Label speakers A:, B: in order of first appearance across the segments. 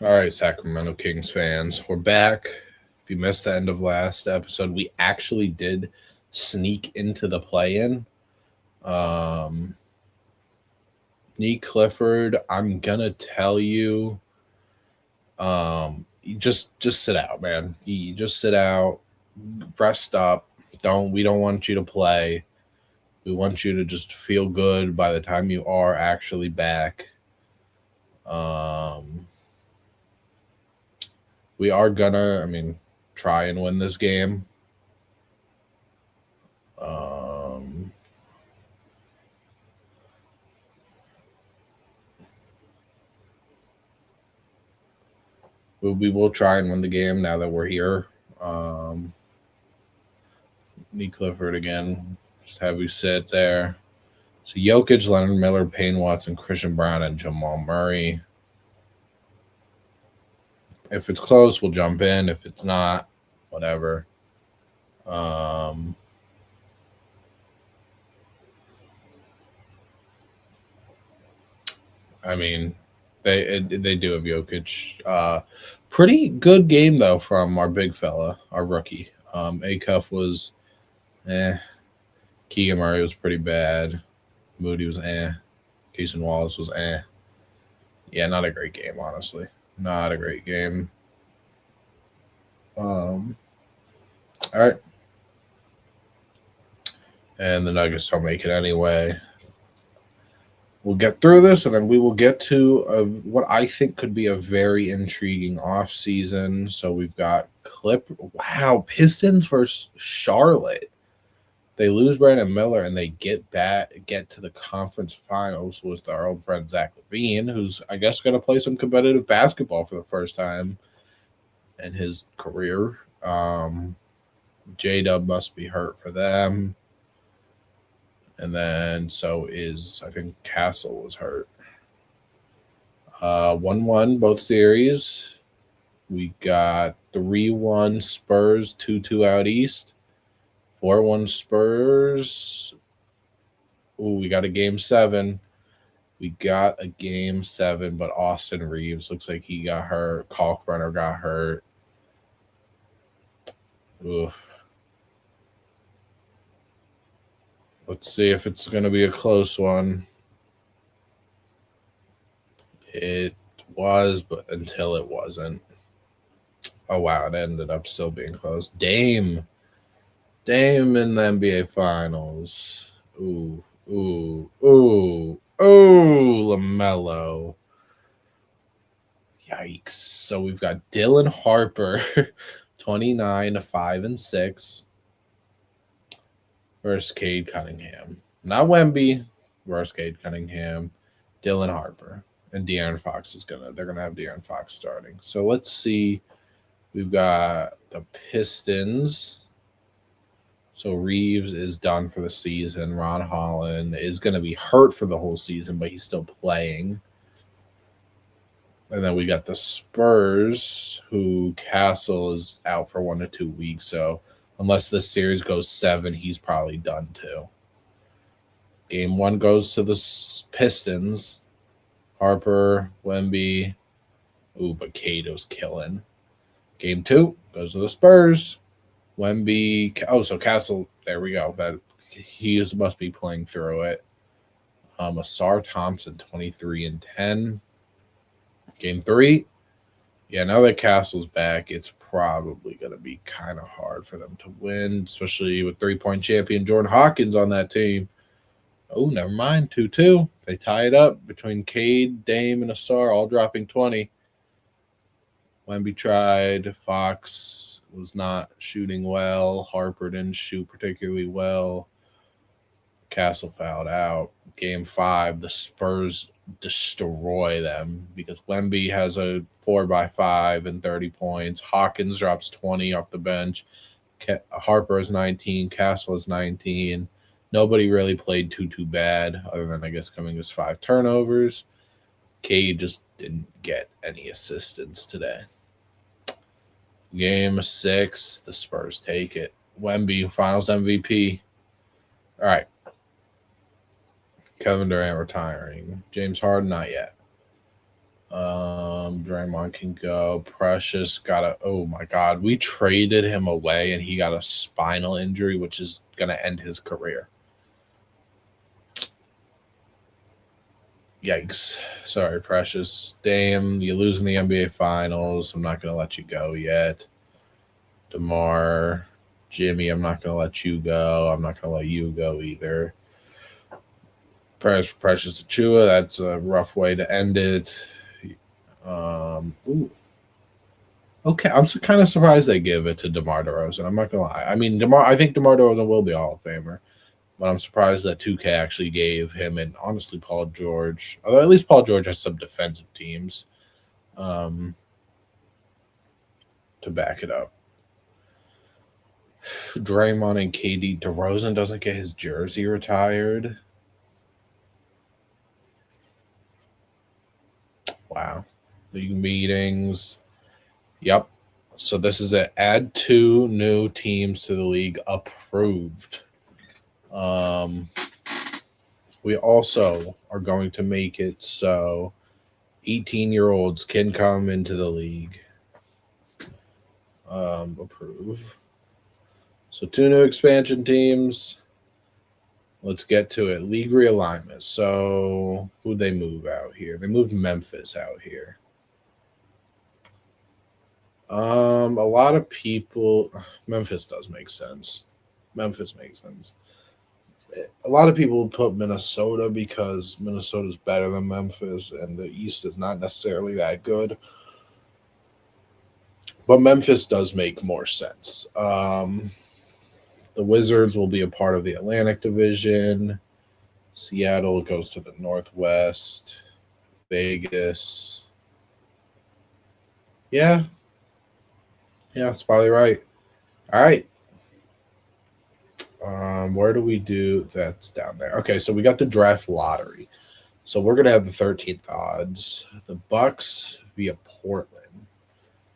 A: All right, Sacramento Kings fans, we're back. If you missed the end of last episode, we actually did sneak into the play-in. Um, Nick Clifford, I'm gonna tell you, you just sit out, man. You just sit out, rest up. We don't want you to play. We want you to just feel good by the time you are actually back. Um, we are gonna, try and win this game. Um, we will try and win the game now that we're here. Um, Nick Clifford again. Just have you sit there. So Jokic, Leonard Miller, Payne Watson, Christian Brown, and Jamal Murray. If it's close, we'll jump in. If it's not, whatever. Um, I mean, they do have Jokic. Pretty good game though from our big fella, our rookie. Acuff was, eh. Keegan Murray was pretty bad. Moody was eh. Keeson Wallace was eh. Yeah, not a great game, honestly. Not a great game. Um, all right, and the Nuggets don't make it anyway. We'll get through this, and then we will get to what I think could be a very intriguing off season. So we've got Pistons versus Charlotte. They lose Brandon Miller, and they get to the conference finals with our old friend Zach LaVine, who's I guess going to play some competitive basketball for the first time in his career. J Dub must be hurt for them. And then so is I think Castle was hurt. 1-1 both series. We got 3-1 Spurs, 2-2 out east. 4-1 Spurs. Ooh, we got a game 7. We got a game 7, but Austin Reeves looks like he got hurt. Kalkbrenner got hurt. Oof. Let's see if it's going to be a close one. It was, but until it wasn't. Oh, wow. It ended up still being close. Dame in the NBA Finals. Ooh, ooh, ooh, ooh, LaMelo. Yikes. So we've got Dylan Harper, 29, 5 and 6 versus Cade Cunningham. Not Wemby versus Cade Cunningham. Dylan Harper. And De'Aaron Fox they're gonna have De'Aaron Fox starting. So let's see. We've got the Pistons. So Reeves is done for the season. Ron Holland is gonna be hurt for the whole season, but he's still playing. And then we got the Spurs, who Castle is out for 1 to 2 weeks. So unless this series goes 7, he's probably done too. Game 1 goes to the Pistons. Harper, Wemby. Ooh, but Cato's killing. Game 2 goes to the Spurs. Wemby. Oh, so Castle. There we go. That he must be playing through it. Asar Thompson, 23 and 10. Game 3. Yeah, now that Castle's back, it's probably going to be kind of hard for them to win, especially with 3-point champion Jordan Hawkins on that team. Oh, never mind. 2-2. They tie it up between Cade, Dame, and Asar, all dropping 20. Wemby tried. Fox was not shooting well. Harper didn't shoot particularly well. Castle fouled out. Game 5, the Spurs destroy them because Wemby has a 4x5 and 30 points. Hawkins drops 20 off the bench. Harper is 19. Castle is 19. Nobody really played too bad, other than I guess Cummings 5 turnovers. Cade just didn't get any assistance today. Game 6, the Spurs take it. Wemby, Finals MVP. All right. Kevin Durant retiring. James Harden, not yet. Draymond can go. Precious got a. Oh my God, we traded him away, and he got a spinal injury, which is gonna end his career. Yikes! Sorry, Precious. Dame, you losing the NBA Finals. I'm not gonna let you go yet. DeMar, Jimmy, I'm not gonna let you go. I'm not gonna let you go either. Precious Achua, that's a rough way to end it. Ooh. Okay, I'm kind of surprised they give it to DeMar DeRozan. I'm not gonna lie. I mean, I think DeMar DeRozan will be a Hall of Famer, but I'm surprised that 2K actually gave him and honestly Paul George. Although at least Paul George has some defensive teams to back it up. Draymond and KD. DeRozan doesn't get his jersey retired. Wow. League meetings. Yep. So this is it. Add 2 new teams to the league. Approved. We also are going to make it so 18-year-olds can come into the league. Approve. So 2 new expansion teams. Let's get to it. League realignment. So who'd they move out here? They moved Memphis out here. A lot of people. Memphis does make sense. Memphis makes sense. A lot of people put Minnesota because Minnesota's better than Memphis, and the East is not necessarily that good. But Memphis does make more sense. The Wizards will be a part of the Atlantic Division. Seattle goes to the Northwest. Vegas. Yeah. Yeah, that's probably right. All right. Where do we do? That's down there. Okay, so we got the draft lottery. So we're gonna have the 13th odds. The Bucks via Portland.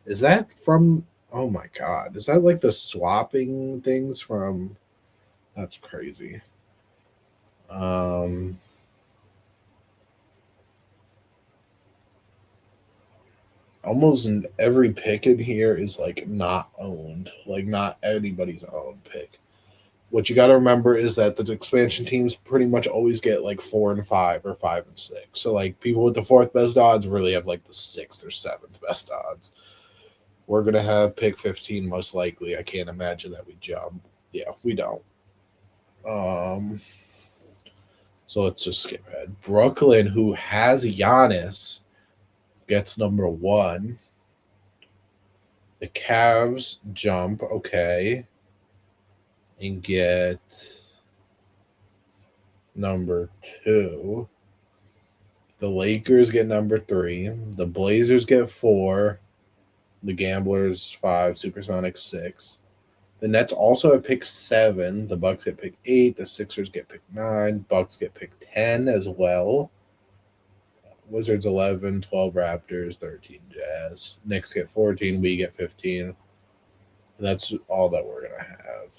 A: Is that from? Oh my God! Is that like the swapping things from? That's crazy. Almost every pick in here is like not owned, like not anybody's own pick. What you got to remember is that the expansion teams pretty much always get like 4 and 5 or 5 and 6. So like people with the 4th best odds really have like the 6th or 7th best odds. We're gonna have pick 15 most likely. I can't imagine that we jump. Yeah, we don't. So let's just skip ahead. Brooklyn, who has Giannis, gets number 1. The Cavs jump, okay, and get number 2. The Lakers get number 3. The Blazers get 4. The Gamblers 5. Supersonics 6. The Nets also have pick 7. The Bucks get pick 8. The Sixers get pick 9. Bucks get pick 10 as well. Wizards 11, 12 Raptors, 13 Jazz. Knicks get 14. We get 15. That's all that we're going to have.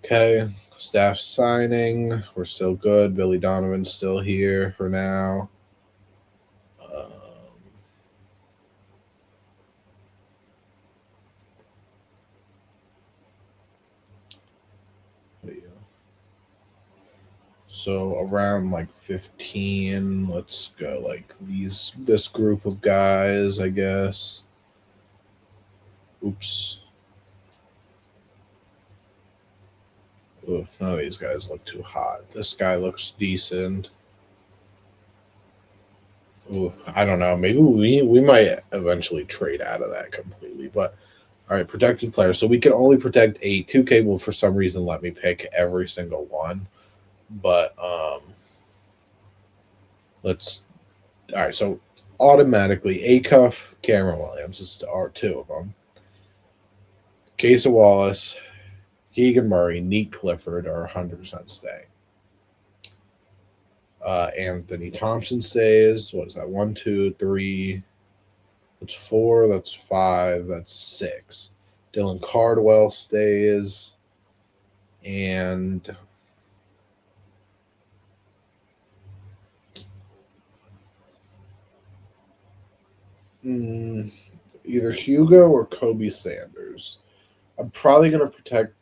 A: Okay, staff signing. We're still good. Billy Donovan's still here for now. So around like 15, let's go like this group of guys, I guess. Oops. Ooh, none of these guys look too hot. This guy looks decent. Ooh, I don't know. Maybe we might eventually trade out of that completely. But all right, protected player. So we can only protect 8. 2K will for some reason let me pick every single one. But let's all right, so automatically Acuff, Cameron Williams are 2 of them. Casey Wallace, Keegan Murray, Neat Clifford are 100% staying. Anthony Thompson stays. What is that? 1, 2, 3. That's 4. That's 5. That's 6. Dylan Cardwell stays. And Mm, either Hugo or Kobe Sanders. I'm probably going to protect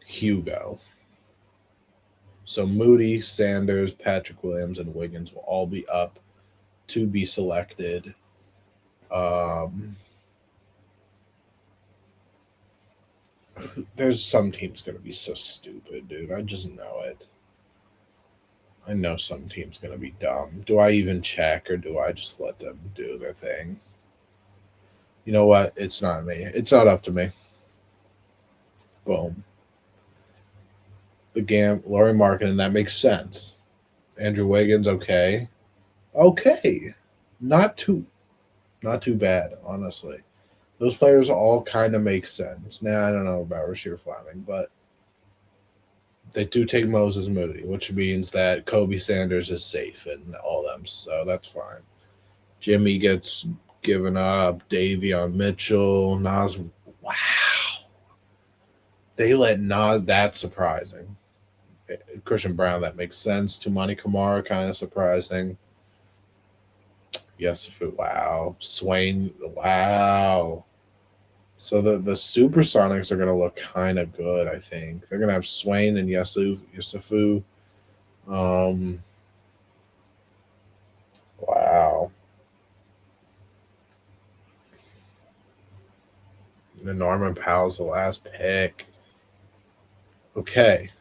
A: Hugo. So Moody, Sanders, Patrick Williams, and Wiggins will all be up to be selected. Um, there's some teams going to be so stupid, dude. I just know it. I know some team's going to be dumb. Do I even check or do I just let them do their thing? You know what? It's not me. It's not up to me. Boom. Laurie Markin, and that makes sense. Andrew Wiggins, okay. Okay. Not too bad, honestly. Those players all kind of make sense. Now I don't know about Rasheer Fleming, but they do take Moses Moody, which means that Kobe Sanders is safe and all them, so that's fine. Jimmy gets given up. Davion Mitchell, Nas. Wow, they let Nas. That's surprising. Christian Brown, that makes sense. Tumani Kamara, kind of surprising. Yes, wow. Swain, wow. So the Supersonics are going to look kind of good, I think. They're going to have Swain and Yusufu. Wow. And Norman Powell's the last pick. Okay.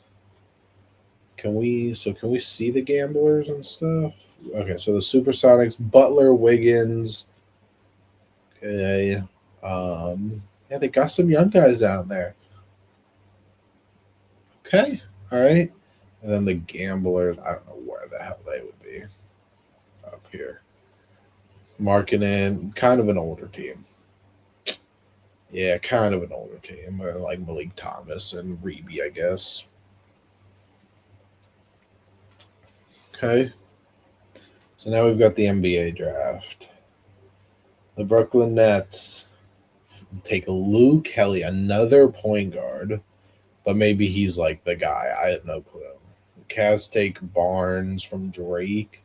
A: Can we see the gamblers and stuff? Okay, so the Supersonics, Butler, Wiggins. Okay. Yeah, they got some young guys down there. Okay. All right. And then the gamblers, I don't know where the hell they would be. Up here. Marketing, kind of an older team. Yeah, kind of an older team. Like Malik Thomas and Reeby, I guess. Okay. So now we've got the NBA draft. The Brooklyn Nets take Lou Kelly, another point guard, but maybe he's like the guy. I have no clue. The Cavs take Barnes from Drake.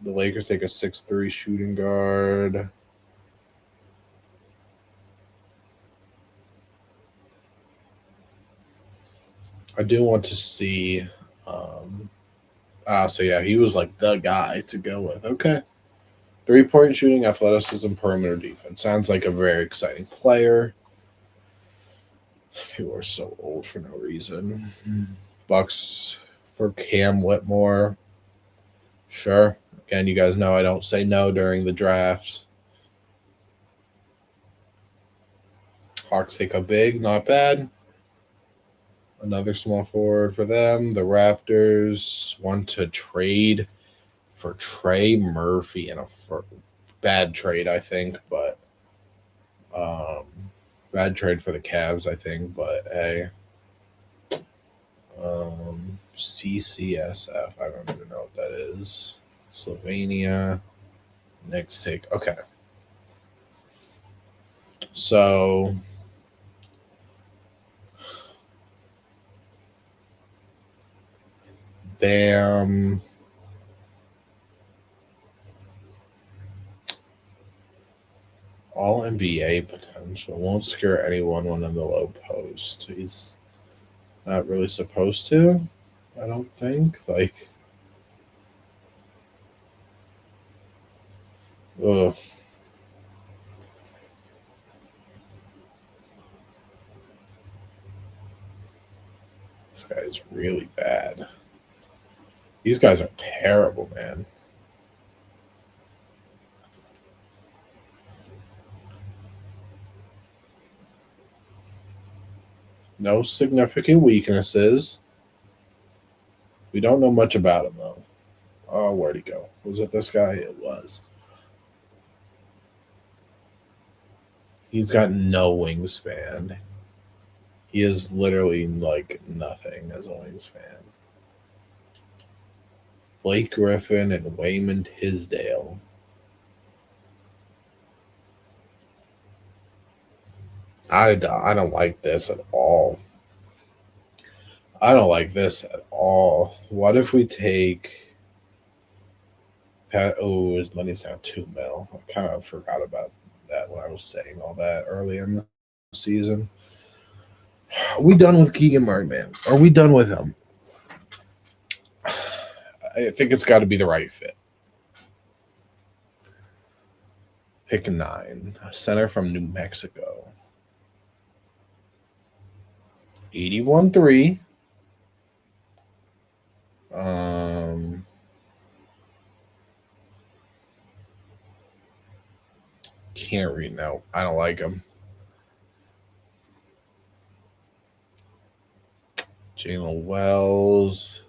A: The Lakers take a 6'3" shooting guard. I do want to see. So yeah, he was like the guy to go with. Okay. 3-point shooting, athleticism, perimeter defense. Sounds like a very exciting player. People are so old for no reason. Bucks for Cam Whitmore. Sure. Again, you guys know I don't say no during the drafts. Hawks take a big, not bad. Another small forward for them. The Raptors want to trade for Trey Murphy in a bad trade, I think, but bad trade for the Cavs, I think. But hey, CCSF, I don't even know what that is. Slovenia. Next take. Okay. So Bam. All NBA potential. Won't scare anyone when in the low post. He's not really supposed to, I don't think. Like, ugh. This guy is really bad. These guys are terrible, man. No significant weaknesses. We don't know much about him, though. Oh, where'd he go? Was it this guy? It was. He's got no wingspan. He is literally like nothing as a wingspan. Blake Griffin and Wayman Tisdale. I don't like this at all. I don't like this at all. What if we take Oh, his money's now 2 mil. I kind of forgot about that when I was saying all that early in the season. Are we done with Keegan Murray, man? Are we done with him? I think it's got to be the right fit. Pick 9. Center from New Mexico. 81-3. Um, can't read now. I don't like him. Jalen Wells.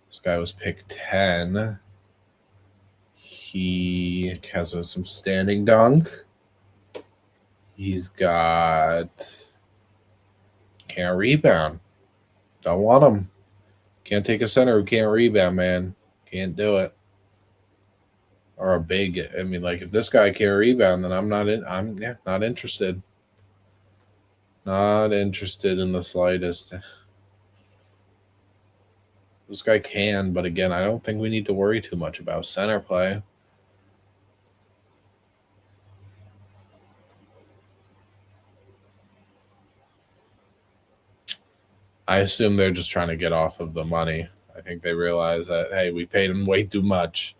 A: This guy was pick 10. He has some standing dunk. He's got can't rebound. Don't want him. Can't take a center who can't rebound, man. Can't do it. Or a big. I mean, like if this guy can't rebound, then I'm not in. I'm not interested. Not interested in the slightest. This guy can, but again, I don't think we need to worry too much about center play. I assume they're just trying to get off of the money. I think they realize that, hey, we paid him way too much.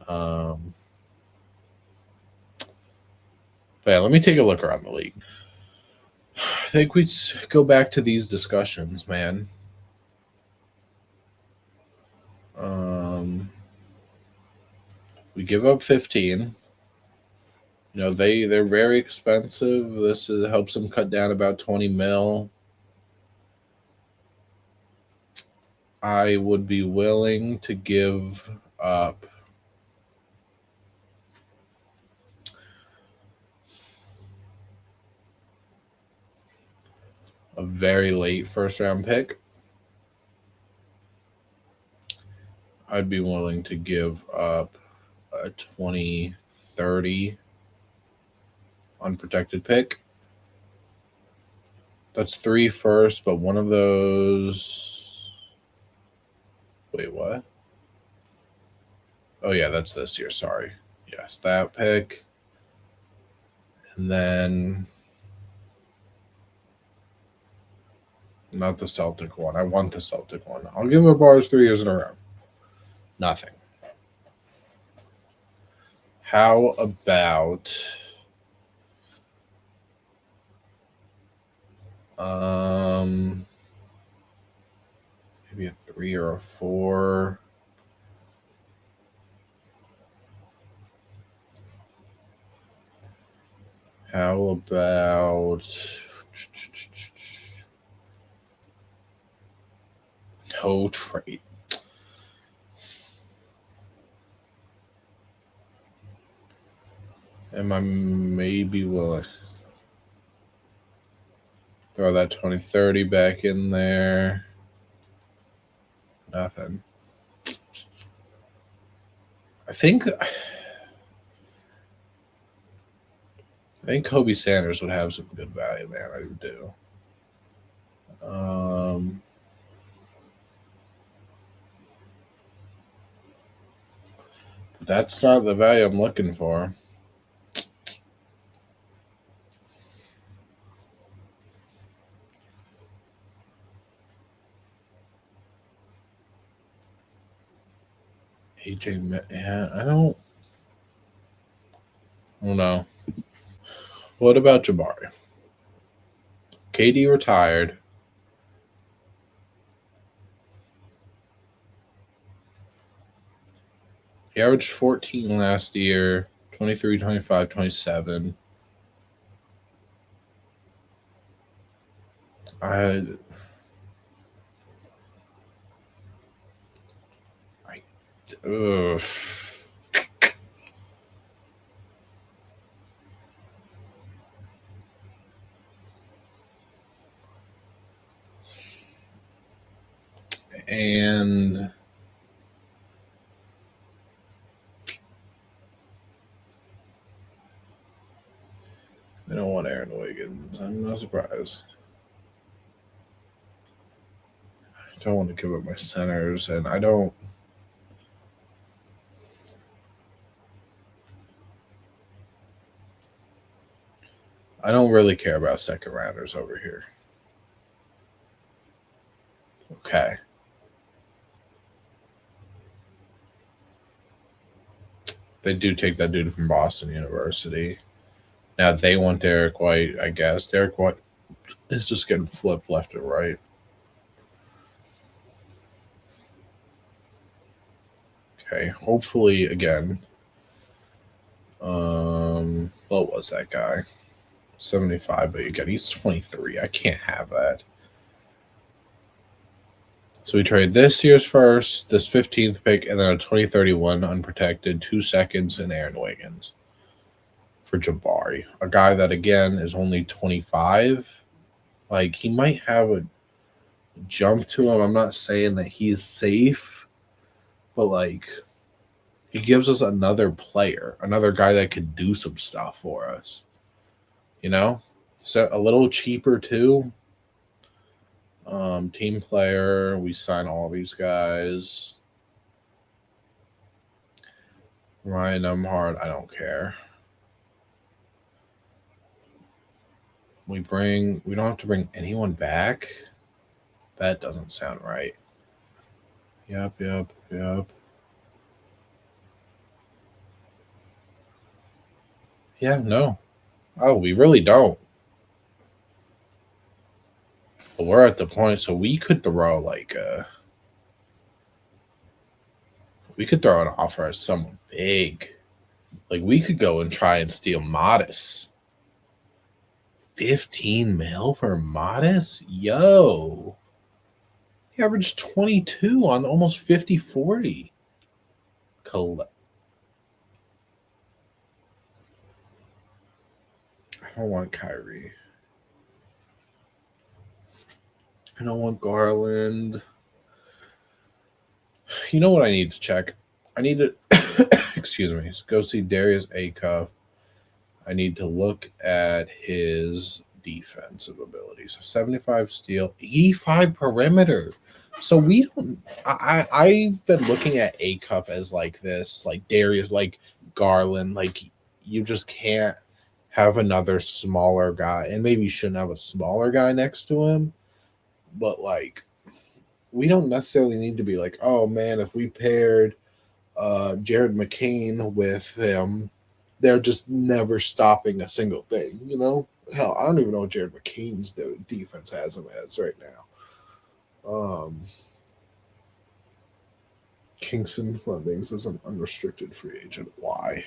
A: But yeah, let me take a look around the league. I think we go back to these discussions, man. We give up 15. You know, they're very expensive. This helps them cut down about 20 mil. I would be willing to give up a very late first round pick. I'd be willing to give up a 2030 unprotected pick. That's 3 first, but one of those. Wait, what? Oh, yeah, that's this year. Sorry. Yes, that pick. And then. Not the Celtic one. I want the Celtic one. I'll give up bars 3 years in a row. Nothing. How about maybe a 3 or a 4? How about no trade? Am I maybe willing throw that 2030 back in there? Nothing. I think Kobe Sanders would have some good value, man. I do. That's not the value I'm looking for. AJ, yeah, I don't know. What about Jabari? KD retired. He averaged 14 last year, 23, 25, 27. Ugh. And I don't want Aaron Wiggins. I'm not surprised. I don't want to give up my centers, and I don't. I don't really care about second rounders over here. Okay. They do take that dude from Boston University. Now they want Derek White, I guess. Derek White is just getting flipped left and right. Okay. Hopefully, again. What was that guy? 75, but again, he's 23. I can't have that. So we trade this year's first, this 15th pick, and then a 2031 unprotected, 2 seconds, and Aaron Wiggins for Jabari. A guy that, again, is only 25. Like, he might have a jump to him. I'm not saying that he's safe, but, like, he gives us another player, another guy that could do some stuff for us. You know? So a little cheaper, too. Team player, we sign all these guys. Ryan Umhart, I don't care. We don't have to bring anyone back. That doesn't sound right. Yep. Yeah, no. Oh, we really don't. But we're at the point, so we could throw we could throw an offer at someone big. Like, we could go and try and steal Modest. 15 mil for Modest? Yo. He averaged 22 on almost 50-40. I don't want Kyrie. I don't want Garland. You know what I need to check? I need to, excuse me, go see Darius Acuff. I need to look at his defensive abilities. 75 steal, 85 perimeter. So we don't. I've been looking at Acuff as like this, like Darius, like Garland. Like, you just can't have another smaller guy, and maybe you shouldn't have a smaller guy next to him. But like, we don't necessarily need to be like, oh man, if we paired Jared McCain with him, they're just never stopping a single thing. You know, hell, I don't even know what Jared McCain's defense has him as right now. Kingston Flemings is an unrestricted free agent. Why?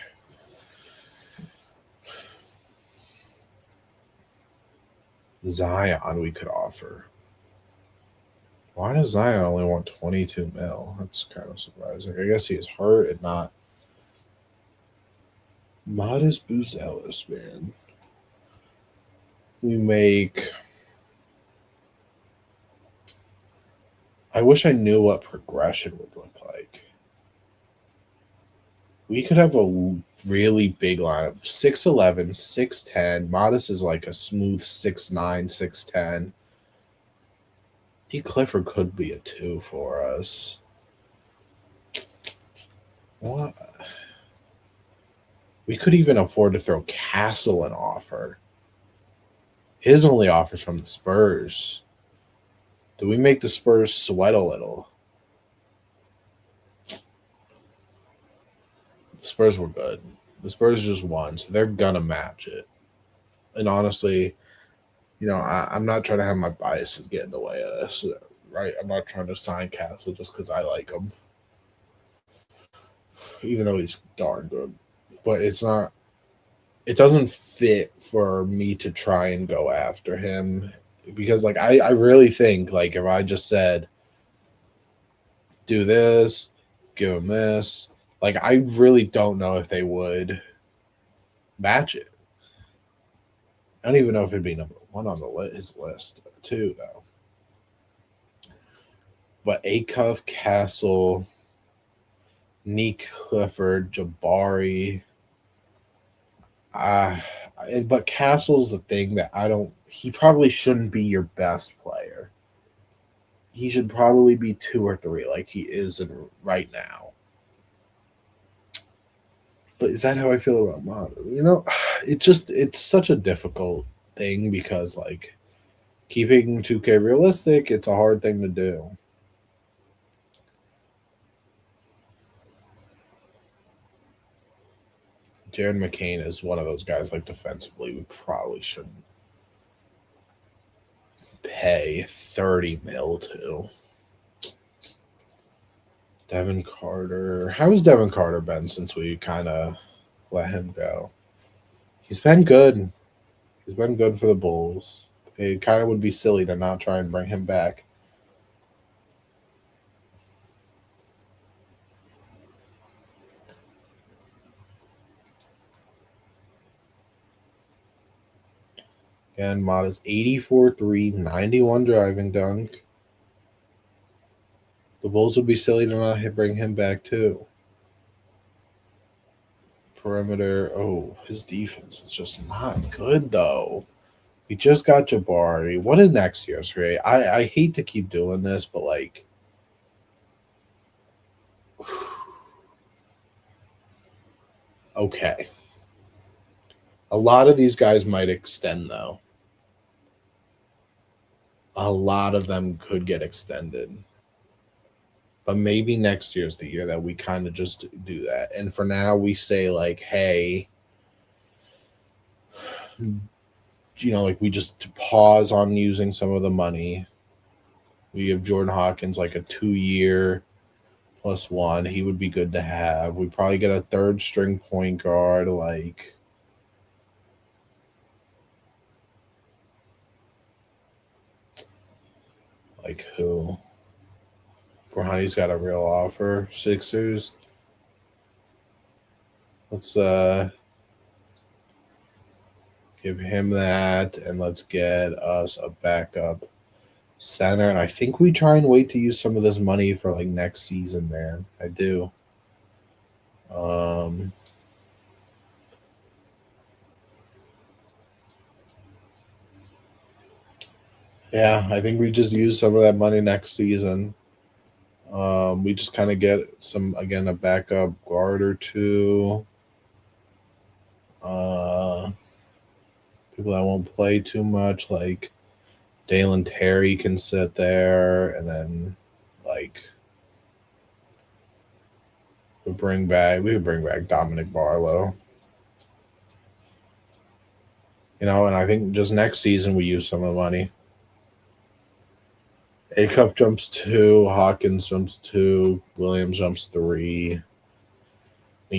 A: Zion we could offer. Why does Zion only want 22 mil? That's kind of surprising. I guess he is hurt and not. Modest Buzelis, man. We make. I wish I knew what progression would look like. We could have a really big lineup. 6'11, 6'10. Modest is like a smooth 6'9, 6'10. Clifford could be a 2 for us. What? We could even afford to throw Castle an offer. His only offers from the Spurs. Do we make the Spurs sweat a little? The Spurs were good. The Spurs just won, so they're going to match it. And honestly, you know, I'm not trying to have my biases get in the way of this, right? I'm not trying to sign Castle just because I like him, even though he's darn good. But it's not. It doesn't fit for me to try and go after him because, like, I really think, like, if I just said, do this, give him this, like, I really don't know if they would match it. I don't even know if it'd be number one on his list, too, though. But Acuff, Castle, Nick Clifford, Jabari. But Castle's the thing that he probably shouldn't be your best player. He should probably be 2 or 3 like he is right now. But is that how I feel about Mott? It's such a difficult thing because like keeping 2K realistic, it's a hard thing to do. Jared McCain is one of those guys like defensively we probably shouldn't pay 30 mil to. Devin Carter. How has Devin Carter been since we kind of let him go? He's been good. He's been good for the Bulls. It kind of would be silly to not try and bring him back. Again, Mott is 84-3, 91 driving dunk. The Bulls would be silly to not bring him back too. Perimeter. Oh, his defense is just not good though. We just got Jabari. What did next year's rate? I hate to keep doing this, but like okay. A lot of these guys might extend though. A lot of them could get extended. But maybe next year's the year that we kind of just do that. And for now, we say, like, hey, like we just pause on using some of the money. We give Jordan Hawkins like a 2-year +1. He would be good to have. We probably get a third string point guard like who? Bronny's got a real offer. Sixers. Let's give him that, and let's get us a backup center. And I think we try and wait to use some of this money for like next season, man. I do. Yeah, I think we just use some of that money next season. We just kind of get a backup guard or two. People that won't play too much, like Dalen Terry can sit there, and then like we could bring back Dominic Barlow. And I think just next season we use some of the money. Acuff jumps 2, Hawkins jumps 2, Williams jumps 3.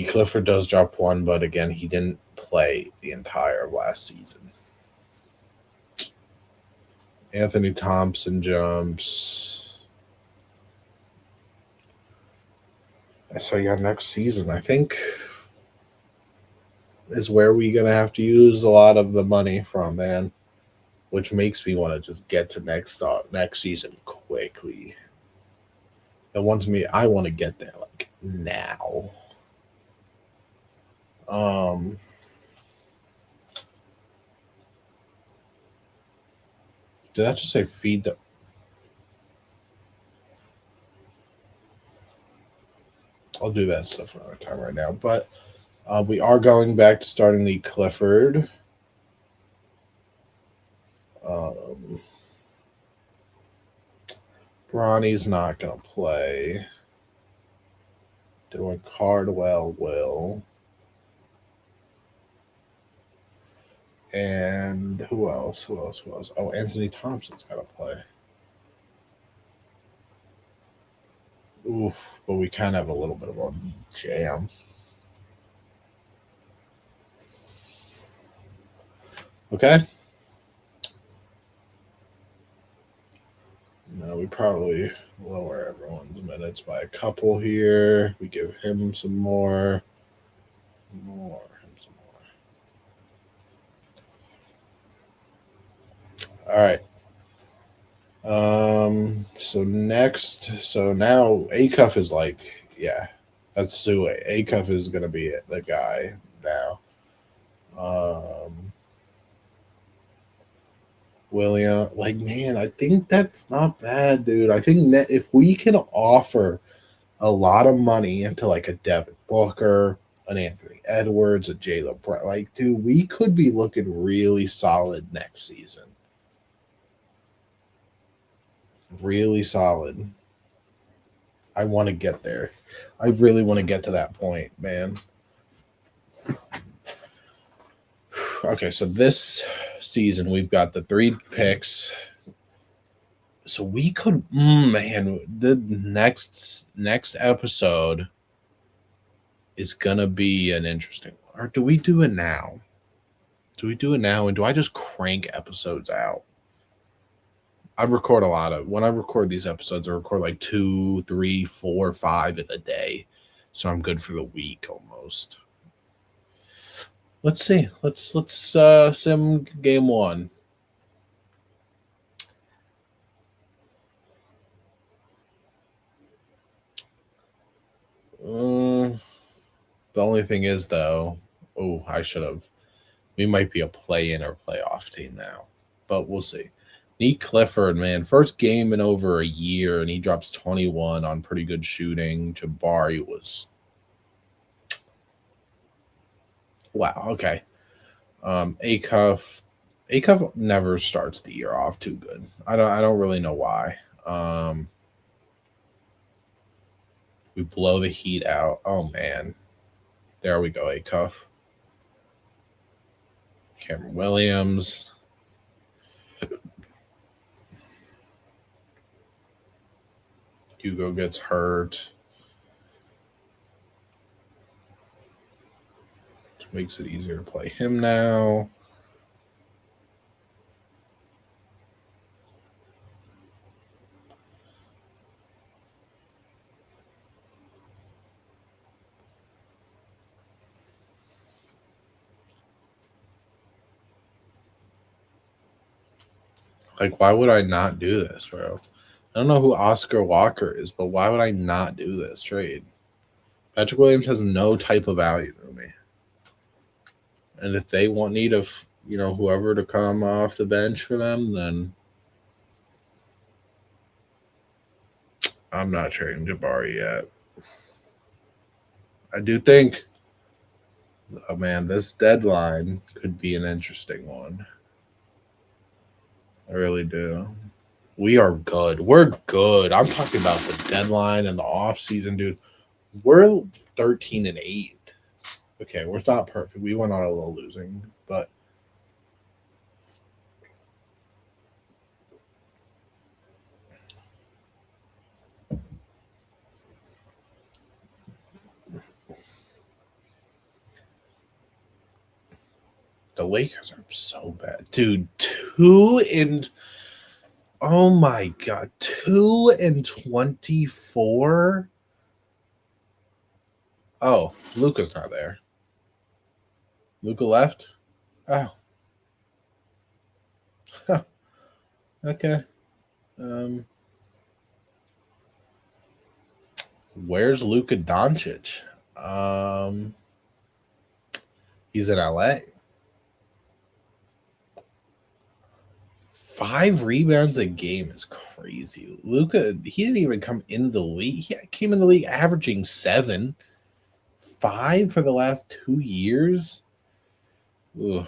A: Clifford does drop 1, but again, he didn't play the entire last season. Anthony Thompson jumps. So yeah, next season I think is where we're gonna have to use a lot of the money from, man. Which makes me want to just get to next season quickly. I want to get there like now. Did I just say feed the? I'll do that stuff another time right now. But we are going back to starting the Clifford. Bronny's not going to play. Dylan Cardwell will. And who else? Oh, Anthony Thompson's got to play. Oof, but we kind of have a little bit of a jam. Okay. No, we probably lower everyone's minutes by a couple here. We give him some more. All right. So now Acuff is like, yeah, that's Sue. Acuff is gonna be the guy now. William, like, man, I think that's not bad, dude. I think that if we can offer a lot of money into like a Devin Booker, an Anthony Edwards, a Jalen Brown. Like, dude, we could be looking really solid next season. Really solid. I want to get there. I really want to get to that point, man. Okay, so this season we've got the 3 picks. So we could, man, the next episode is gonna be an interesting one. Or do we do it now? Do we do it now? And do I just crank episodes out? I record a lot of when I record these episodes, I record like 2, 3, 4, 5 in a day. So I'm good for the week almost. Let's see. Let's sim game 1. The only thing is though, I should have. We might be a play-in or playoff team now, but we'll see. Nick Clifford, man, first game in over a year, and he drops 21 on pretty good shooting. Jabari was wow. Okay, Acuff never starts the year off too good. I don't really know why. We blow the Heat out. Oh man, there we go. Acuff, Cameron Williams. Hugo gets hurt. Which makes it easier to play him now. Like, why would I not do this, bro? I don't know who Oscar Walker is, but why would I not do this trade? Patrick Williams has no type of value to me. And if they need whoever to come off the bench for them, then I'm not trading Jabari yet. I do think, oh man, this deadline could be an interesting one. I really do. We are good. We're good. I'm talking about the deadline and the off season, dude. We're 13-8. Okay, we're not perfect. We went on a little losing, but the Lakers are so bad, dude. 2-24. Oh, Luca's not there. Luca left. Oh, huh. Okay. Where's Luka Doncic? He's in LA. 5 rebounds a game is crazy. Luka, he didn't even come in the league. He came in the league averaging 7. 5 for the last 2 years. Ugh.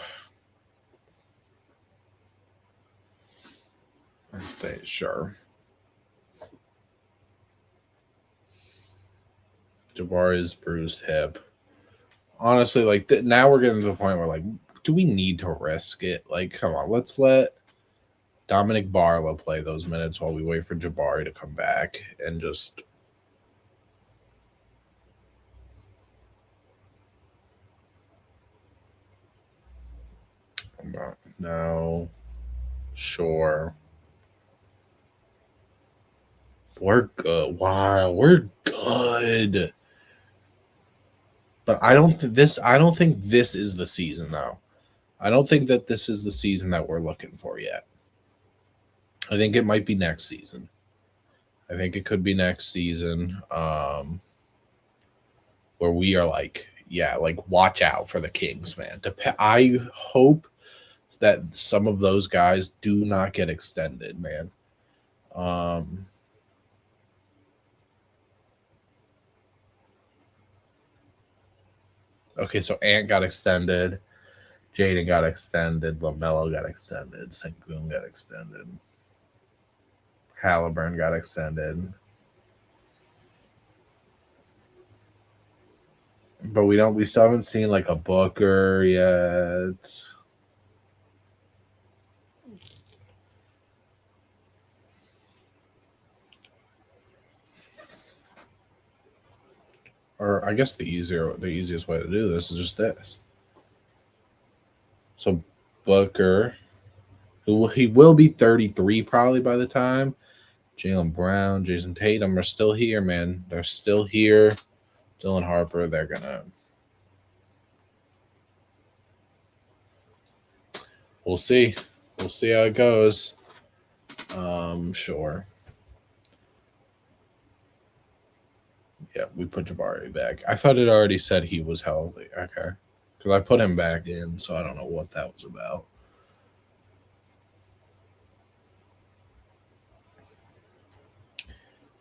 A: Sure. Jabari's bruised hip. Honestly, like now we're getting to the point where like, do we need to risk it? Like, come on, let's let Dominic Barlow play those minutes while we wait for Jabari to come back and just. No. Sure. We're good. Wow, we're good. But I don't think this is the season though. I don't think that this is the season that we're looking for yet. I think it might be next season. I think it could be next season. Where we are like, yeah, like watch out for the Kings, man. I hope that some of those guys do not get extended, man. Okay, so Ant got extended. Jaden got extended. LaMelo got extended. Sengun got extended. Halliburton got extended. But we still haven't seen like a Booker yet. Or I guess the easiest way to do this is just this. So Booker, he will be 33 probably by the time. Jaylen Brown, Jason Tatum are still here, man. They're still here. Dylan Harper, they're gonna. We'll see. We'll see how it goes. Sure. Yeah, we put Jabari back. I thought it already said he was healthy. Okay. Because I put him back in, so I don't know what that was about.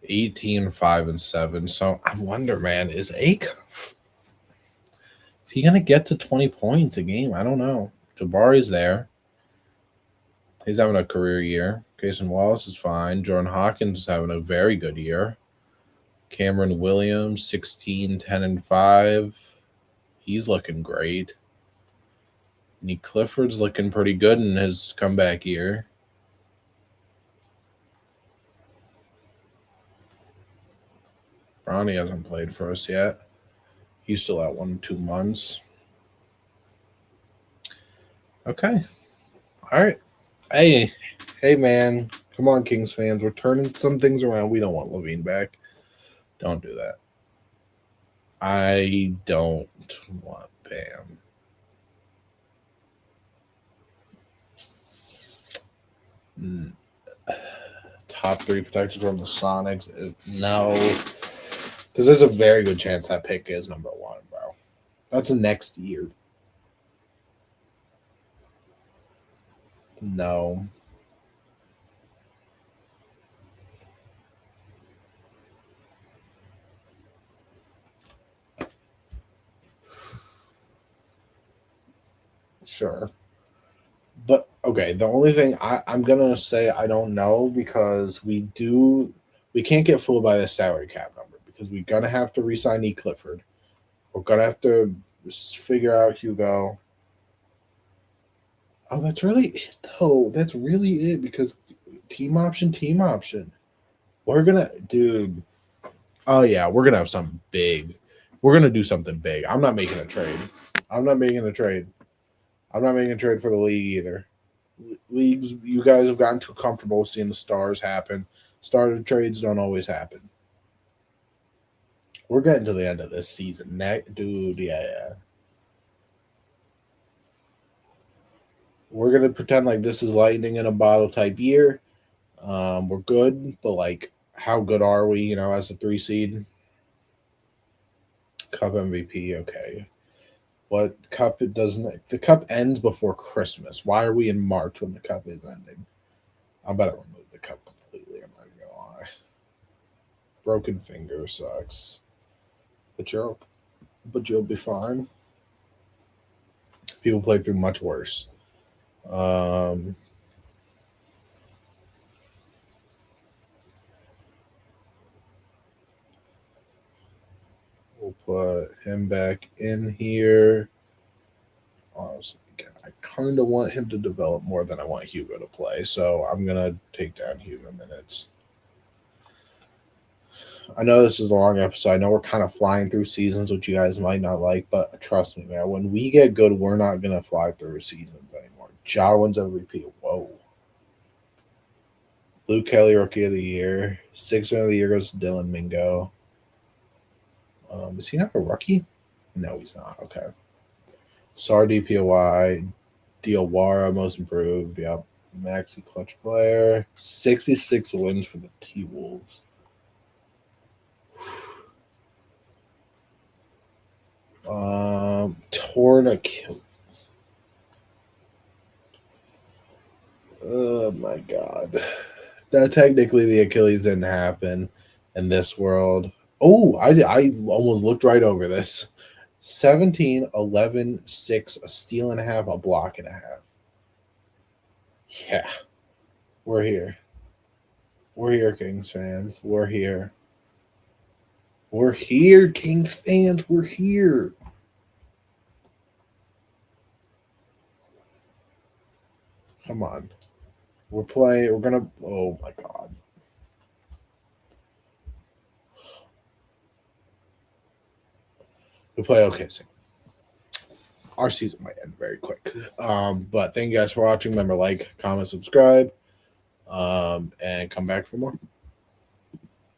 A: 18, 5, and 7. So I wonder, man, is he gonna get to 20 points a game? I don't know. Jabari's there. He's having a career year. Cason Wallace is fine. Jordan Hawkins is having a very good year. Cameron Williams, 16, 10, and 5. He's looking great. Nick Clifford's looking pretty good in his comeback year. Bronny hasn't played for us yet. He's still out 1 2 months. Okay. All right. Hey, man. Come on, Kings fans. We're turning some things around. We don't want Levine back. Don't do that. I don't want Bam. Top 3 protected from the Sonics? No. Because there's a very good chance that pick is number 1, bro. That's next year. No. Sure. But okay, the only thing I'm gonna say I don't know because we can't get fooled by the salary cap number because we're gonna have to re-sign E. Clifford. We're gonna have to figure out Hugo. Oh, that's really it though. That's really it because team option. We're gonna, dude. Oh yeah, we're gonna have something big. We're gonna do something big. I'm not making a trade. I'm not making a trade. I'm not making a trade for the league either. Leagues, you guys have gotten too comfortable seeing the stars happen. Starter trades don't always happen. We're getting to the end of this season, dude. Yeah. We're gonna pretend like this is lightning in a bottle type year. We're good, but like, how good are we? You know, as a 3 seed, Cup MVP. Okay, what cup? It doesn't. The cup ends before Christmas. Why are we in March when the cup is ending? I better remove the cup completely. I'm not gonna lie. Broken finger sucks, but you'll be fine. People play through much worse. Um, we'll put him back in here. Honestly, again, I kind of want him to develop more than I want Hugo to play, so I'm gonna take down Hugo minutes. I know this is a long episode. I know we're kind of flying through seasons, which you guys might not like, but trust me, man, when we get good, we're not gonna fly through seasons anymore. Jarwin's MVP. Whoa. Luke Kelly, Rookie of the Year. Sixer of the Year goes to Dylan Mingo. Is he not a rookie? No, he's not. Okay. Sar DPOY. Diawara, most improved. Yep. Maxi clutch player. 66 wins for the T Wolves. Torn Achilles. Oh my god. Now, technically, the Achilles didn't happen in this world. Oh, I almost looked right over this. 17, 11, 6, a steal and a half, a block and a half. Yeah, we're here. We're here, Kings fans. We're here. We're here, Kings fans. We're here. Come on. We're playing. We're going to. Oh, my God. We play OKC. Our season might end very quick. But thank you guys for watching. Remember, like, comment, subscribe, and come back for more.